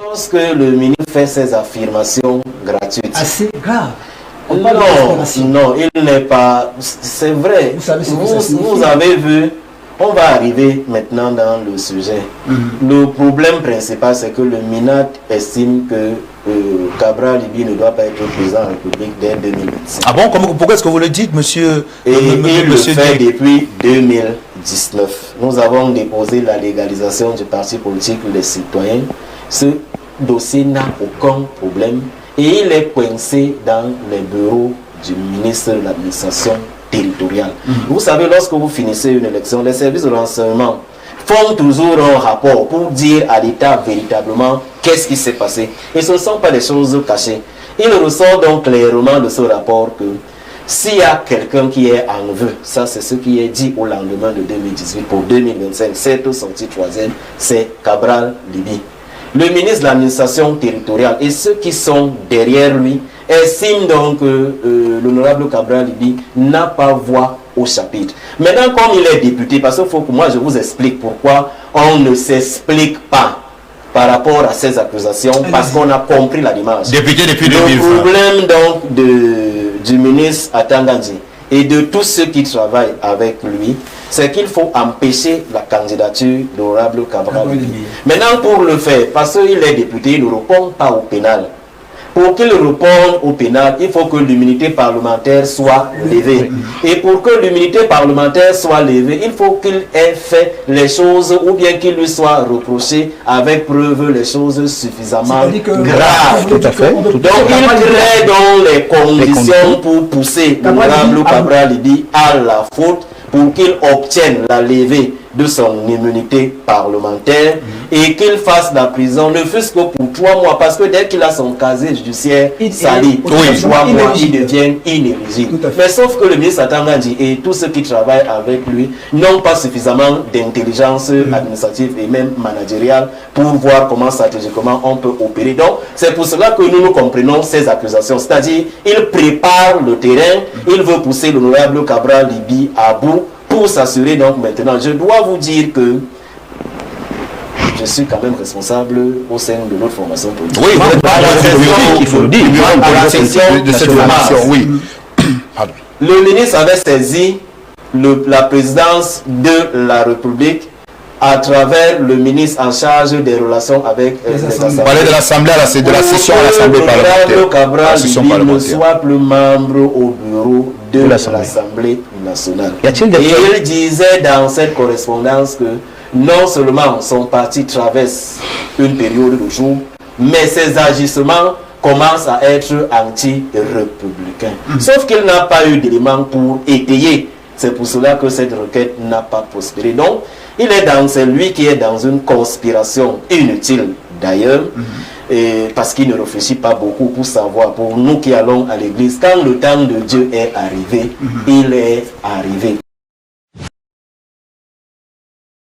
Lorsque le ministre fait ses affirmations gratuites. Assez grave. Non, il n'est pas... C'est vrai. Vous avez vu, on va arriver maintenant dans le sujet. Le problème principal, c'est que le MINAT estime que Cabral Libye ne doit pas être président de la République dès 2026. Ah bon? Pourquoi est-ce que vous le dites, monsieur? Et il le fait depuis 2019. Nous avons déposé la légalisation du parti politique Les Citoyens. Ce dossier n'a aucun problème et il est coincé dans les bureaux du ministre de l'administration territoriale. Vous savez, lorsque vous finissez une élection, les services de renseignement font toujours un rapport pour dire à l'État véritablement qu'est-ce qui s'est passé. Et ce ne sont pas des choses cachées. Il ressort donc clairement de ce rapport que s'il y a quelqu'un qui est en vue, ça c'est ce qui est dit au lendemain de 2018 pour 2025, cette sortie troisième, c'est Cabral Libye. Le ministre de l'administration territoriale et ceux qui sont derrière lui estiment donc que l'honorable Cabral Libye n'a pas voix au chapitre. Maintenant, comme il est député, parce qu'il faut que moi je vous explique pourquoi on ne s'explique pas par rapport à ces accusations, parce qu'on a compris la démarche. Député depuis 2020. Le problème donc du ministre Atangandji et de tous ceux qui travaillent avec lui, c'est qu'il faut empêcher la candidature d'honorable Cabral Libye. Maintenant, pour le faire, parce qu'il est député, il ne répond pas au pénal. Pour qu'il réponde au pénal, il faut que l'immunité parlementaire soit levée. Et pour que l'immunité parlementaire soit levée, il faut qu'il ait fait les choses ou bien qu'il lui soit reproché avec preuve les choses suffisamment graves. Tout à fait. Donc il crée donc les conditions pour pousser l'honorable Cabral Libye à la faute pour qu'il obtienne la levée de son immunité parlementaire et qu'il fasse la prison, ne fût-ce que pour 3 mois, parce que dès qu'il a son casier judiciaire sali, 3 mois, il devient inéligible. Mais sauf que le ministre Atangandji et tous ceux qui travaillent avec lui n'ont pas suffisamment d'intelligence administrative et même managériale pour voir comment stratégiquement on peut opérer. Donc, c'est pour cela que nous comprenons ces accusations. C'est-à-dire, il prépare le terrain, il veut pousser l'honorable Cabral Libye à bout pour s'assurer. Donc maintenant, je dois vous dire que je suis quand même responsable au sein de notre formation politique. Oui, vous êtes il faut le dire. de cette formation, oui. Le ministre avait saisi la présidence de la République à travers le ministre en charge des relations avec les assemblées. On parlait de l'Assemblée, de la session à l'Assemblée parlementaire. Cabral Libye ne soit plus membre au bureau de l'Assemblée nationale. Et il disait dans cette correspondance que non seulement son parti traverse une période de jour, mais ses agissements commencent à être anti-républicains. Sauf qu'il n'a pas eu d'éléments pour étayer. C'est pour cela que cette requête n'a pas prospéré. Donc, c'est lui qui est dans une conspiration inutile d'ailleurs, parce qu'il ne réfléchit pas beaucoup pour savoir, pour nous qui allons à l'église, quand le temps de Dieu est arrivé, il est arrivé.